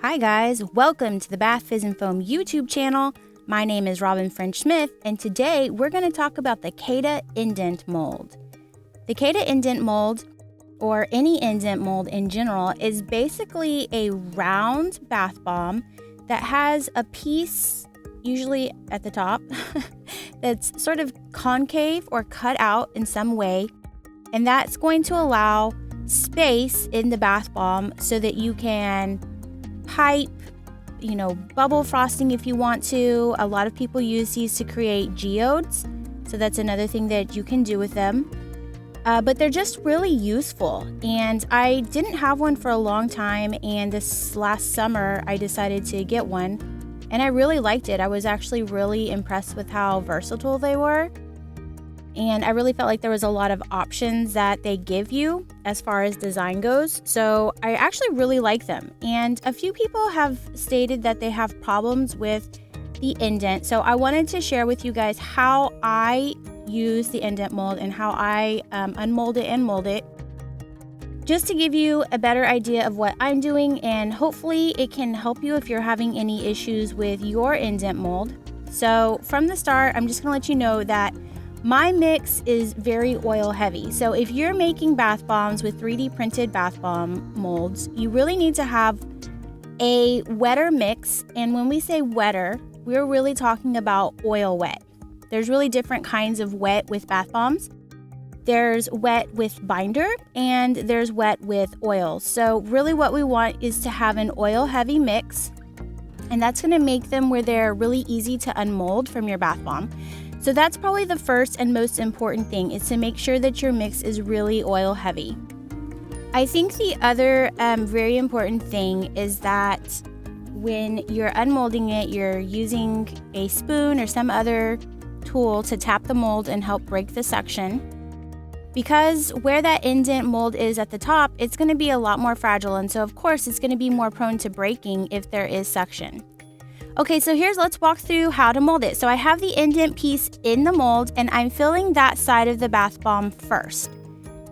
Hi guys, welcome to the Bath Fizz and Foam YouTube channel. My name is Robyn Smith, and today we're going to talk about the Cada Indent mold. The Cada Indent mold, or any indent mold in general, is basically a round bath bomb that has a piece, usually at the top, that's sort of concave or cut out in some way, and that's going to allow space in the bath bomb so that you can pipe, bubble frosting if you want to. A lot of people use these to create geodes, so that's another thing that you can do with them. But they're just really useful, and I didn't have one for a long time, and this last summer I decided to get one, and I really liked it. I was actually really impressed with how versatile they were, and I really felt like there was a lot of options that they give you as far as design goes. So I actually really like them. And a few people have stated that they have problems with the indent. So I wanted to share with you guys how I use the indent mold and how I unmold it and mold it, just to give you a better idea of what I'm doing, and hopefully it can help you if you're having any issues with your indent mold. So from the start, I'm just gonna let you know that my mix is very oil heavy. So if you're making bath bombs with 3D printed bath bomb molds, you really need to have a wetter mix. And when we say wetter, we're really talking about oil wet. There's really different kinds of wet with bath bombs. There's wet with binder and there's wet with oil. So really what we want is to have an oil heavy mix, and that's gonna make them where they're really easy to unmold from your bath bomb. So that's probably the first and most important thing, is to make sure that your mix is really oil heavy. I think the other very important thing is that when you're unmolding it, you're using a spoon or some other tool to tap the mold and help break the suction. Because where that indent mold is at the top, it's going to be a lot more fragile, and so of course it's going to be more prone to breaking if there is suction. Okay, so let's walk through how to mold it. So I have the indent piece in the mold, and I'm filling that side of the bath bomb first.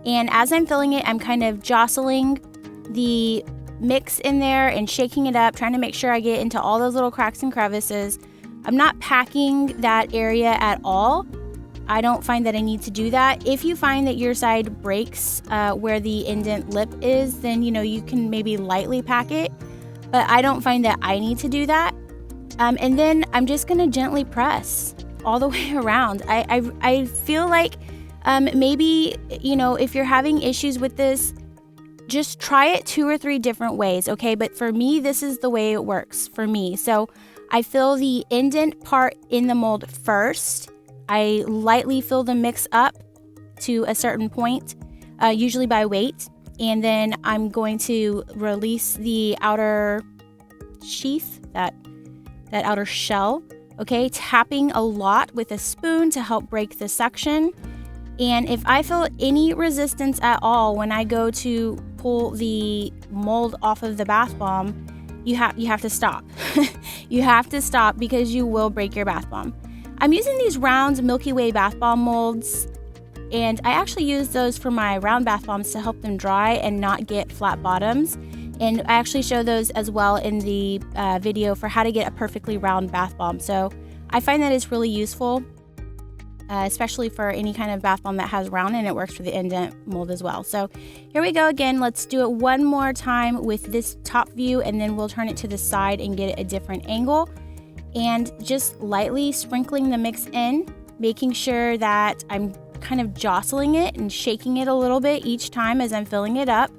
And as I'm filling it, I'm kind of jostling the mix in there and shaking it up, trying to make sure I get into all those little cracks and crevices. I'm not packing that area at all. I don't find that I need to do that. If you find that your side breaks where the indent lip is, then you can maybe lightly pack it, but I don't find that I need to do that. And then I'm just gonna gently press all the way around. I feel like maybe, if you're having issues with this, just try it 2 or 3 different ways, okay? But for me, this is the way it works for me. So I fill the indent part in the mold first. I lightly fill the mix up to a certain point, usually by weight. And then I'm going to release the outer sheath, that outer shell, okay? Tapping a lot with a spoon to help break the suction. And if I feel any resistance at all when I go to pull the mold off of the bath bomb, you have to stop. You have to stop, because you will break your bath bomb. I'm using these round Milky Way bath bomb molds, and I actually use those for my round bath bombs to help them dry and not get flat bottoms. And I actually show those as well in the video for how to get a perfectly round bath bomb. So I find that it's really useful, especially for any kind of bath bomb that has round, and it works for the indent mold as well. So here we go again. Let's do it one more time with this top view, and then we'll turn it to the side and get it a different angle. And just lightly sprinkling the mix in, making sure that I'm kind of jostling it and shaking it a little bit each time as I'm filling it up.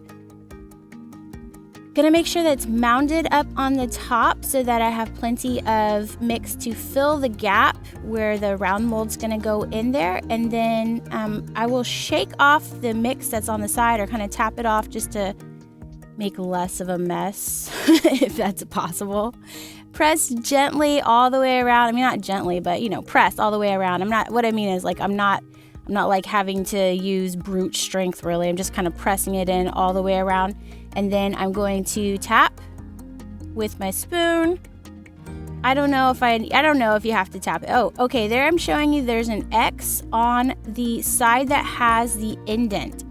Gonna make sure that it's mounded up on the top so that I have plenty of mix to fill the gap where the round mold's gonna go in there. And then I will shake off the mix that's on the side, or kind of tap it off just to make less of a mess, if that's possible. Press gently all the way around. I mean, not gently, but press all the way around. What I mean is, like, I'm not like having to use brute strength really. I'm just kind of pressing it in all the way around. And then I'm going to tap with my spoon. I don't know if you have to tap it. Oh, okay, there I'm showing you there's an X on the side that has the indent.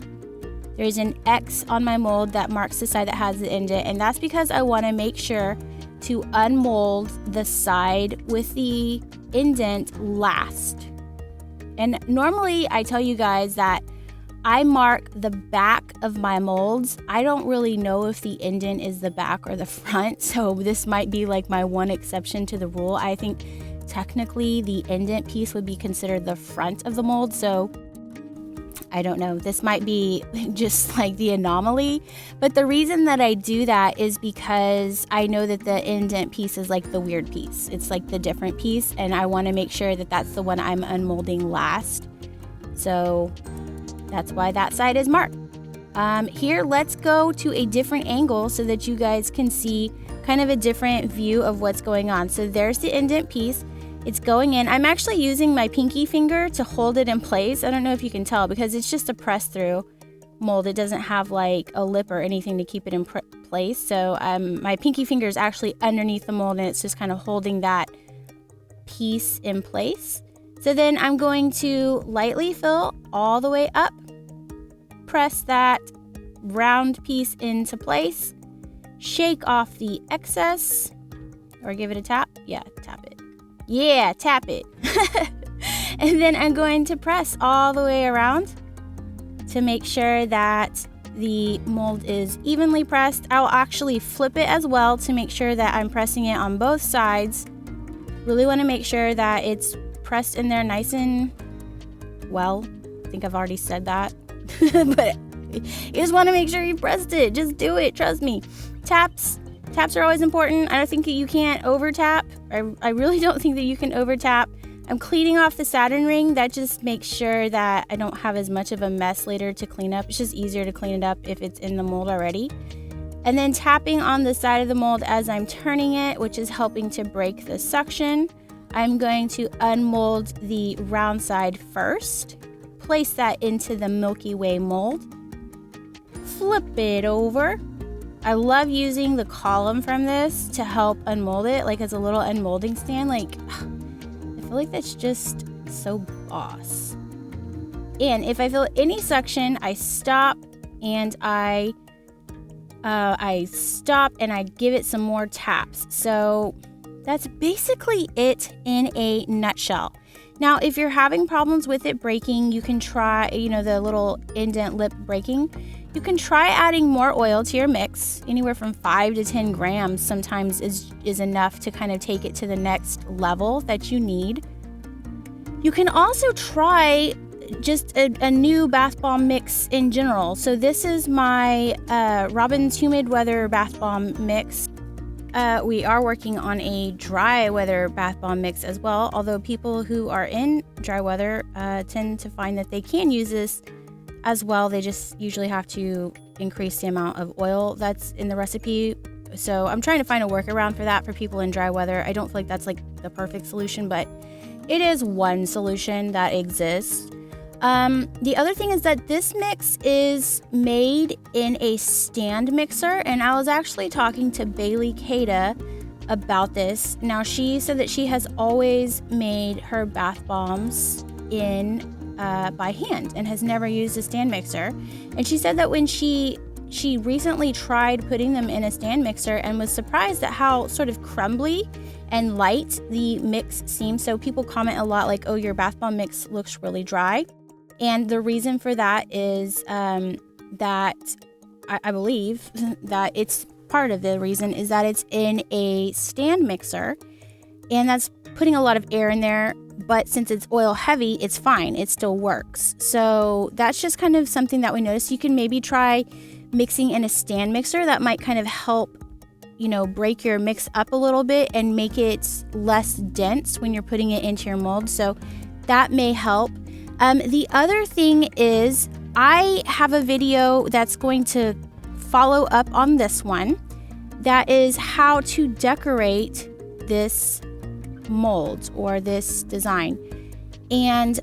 There's an X on my mold that marks the side that has the indent, and that's because I want to make sure to unmold the side with the indent last. And normally I tell you guys that I mark the back of my molds. I don't really know if the indent is the back or the front, so this might be like my one exception to the rule. I think technically the indent piece would be considered the front of the mold, so I don't know. This might be just like the anomaly, but the reason that I do that is because I know that the indent piece is like the weird piece. It's like the different piece, and I want to make sure that that's the one I'm unmolding last. So that's why that side is marked. Here, let's go to a different angle so that you guys can see kind of a different view of what's going on. So there's the indent piece. It's going in. I'm actually using my pinky finger to hold it in place. I don't know if you can tell because it's just a press through mold. It doesn't have like a lip or anything to keep it in place. So my pinky finger is actually underneath the mold and it's just kind of holding that piece in place. So then I'm going to lightly fill all the way up, press that round piece into place, shake off the excess, or give it a tap. Yeah, tap it. Yeah, tap it. And then I'm going to press all the way around to make sure that the mold is evenly pressed. I'll actually flip it as well to make sure that I'm pressing it on both sides. Really want to make sure that it's pressed in there nice and well. I think I've already said that. But you just want to make sure you pressed it. Just do it. Trust me. Taps are always important. I don't think that you can't over tap. I really don't think that you can over tap. I'm cleaning off the Saturn ring. That just makes sure that I don't have as much of a mess later to clean up. It's just easier to clean it up if it's in the mold already. And then tapping on the side of the mold as I'm turning it, which is helping to break the suction. I'm going to unmold the round side first. Place that into the Milky Way mold. Flip it over. I love using the column from this to help unmold it, like as a little unmolding stand. Like, I feel like that's just so boss. And if I feel any suction, I stop and I stop and I give it some more taps. So that's basically it in a nutshell. Now, if you're having problems with it breaking, you can try, the little indent lip breaking. You can try adding more oil to your mix. Anywhere from 5 to 10 grams sometimes is enough to kind of take it to the next level that you need. You can also try just a new bath bomb mix in general. So this is my Robyn's Humid Weather Bath Bomb Mix. We are working on a dry weather bath bomb mix as well, although people who are in dry weather tend to find that they can use this as well. They just usually have to increase the amount of oil that's in the recipe. So I'm trying to find a workaround for that for people in dry weather. I don't feel like that's like the perfect solution, but it is one solution that exists. The other thing is that this mix is made in a stand mixer, and I was actually talking to Cada about this. Now, she said that she has always made her bath bombs by hand and has never used a stand mixer. And she said that when she recently tried putting them in a stand mixer and was surprised at how sort of crumbly and light the mix seems. So people comment a lot like, oh, your bath bomb mix looks really dry. And the reason for that is that I believe that it's part of the reason is that it's in a stand mixer, and that's putting a lot of air in there. But since it's oil heavy, it's fine. It still works. So that's just kind of something that we noticed. You can maybe try mixing in a stand mixer. That might kind of help, break your mix up a little bit and make it less dense when you're putting it into your mold. So that may help. The other thing is I have a video that's going to follow up on this one. That is how to decorate this mold or this design. And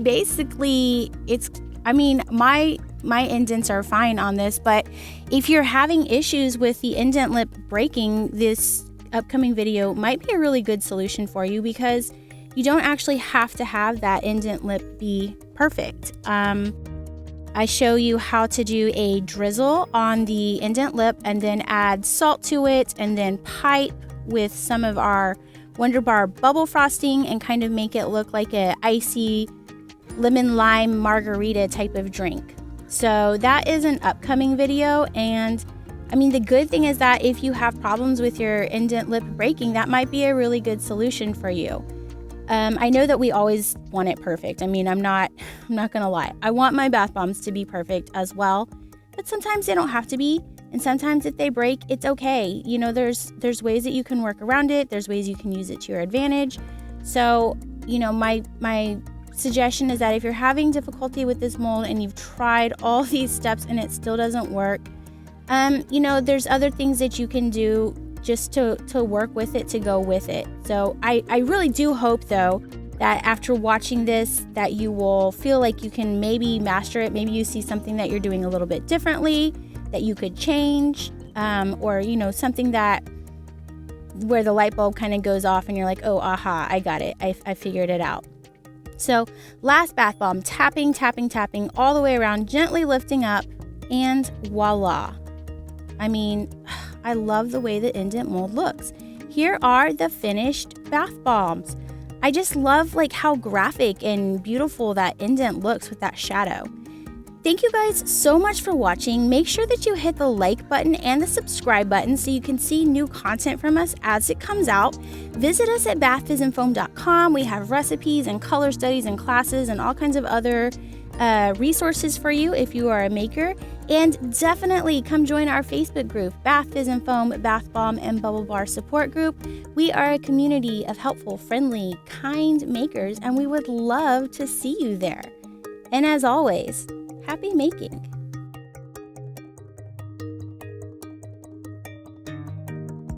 basically my indents are fine on this, but if you're having issues with the indent lip breaking, this upcoming video might be a really good solution for you because you don't actually have to have that indent lip be perfect. I I show you how to do a drizzle on the indent lip and then add salt to it and then pipe with some of our Wonder Bar bubble frosting and kind of make it look like a icy lemon lime margarita type of drink. So that is an upcoming video, and I mean, the good thing is that if you have problems with your indent lip breaking, that might be a really good solution for you. I know that we always want it perfect. I mean, I'm not gonna lie. I want my bath bombs to be perfect as well, but sometimes they don't have to be. And sometimes if they break, it's okay. You know, there's ways that you can work around it. There's ways you can use it to your advantage. So, you know, my suggestion is that if you're having difficulty with this mold and you've tried all these steps and it still doesn't work, you know, there's other things that you can do just to work with it, to go with it. So I really do hope, though, that after watching this, that you will feel like you can maybe master it. Maybe you see something that you're doing a little bit differently that you could change, or, you know, something that where the light bulb kind of goes off and you're like, oh, aha, I got it. I figured it out. So last bath bomb, tapping, tapping, tapping all the way around, gently lifting up, and voila. I mean, I love the way the indent mold looks. Here are the finished bath bombs. I just love like how graphic and beautiful that indent looks with that shadow. Thank you guys so much for watching. Make sure that you hit the like button and the subscribe button so you can see new content from us as it comes out. Visit us at bathfizzandfoam.com. We have recipes and color studies and classes and all kinds of other resources for you if you are a maker. And definitely come join our Facebook group, Bath Fizz and Foam, Bath Bomb, and Bubble Bar Support Group. We are a community of helpful, friendly, kind makers, and we would love to see you there. And as always, happy making!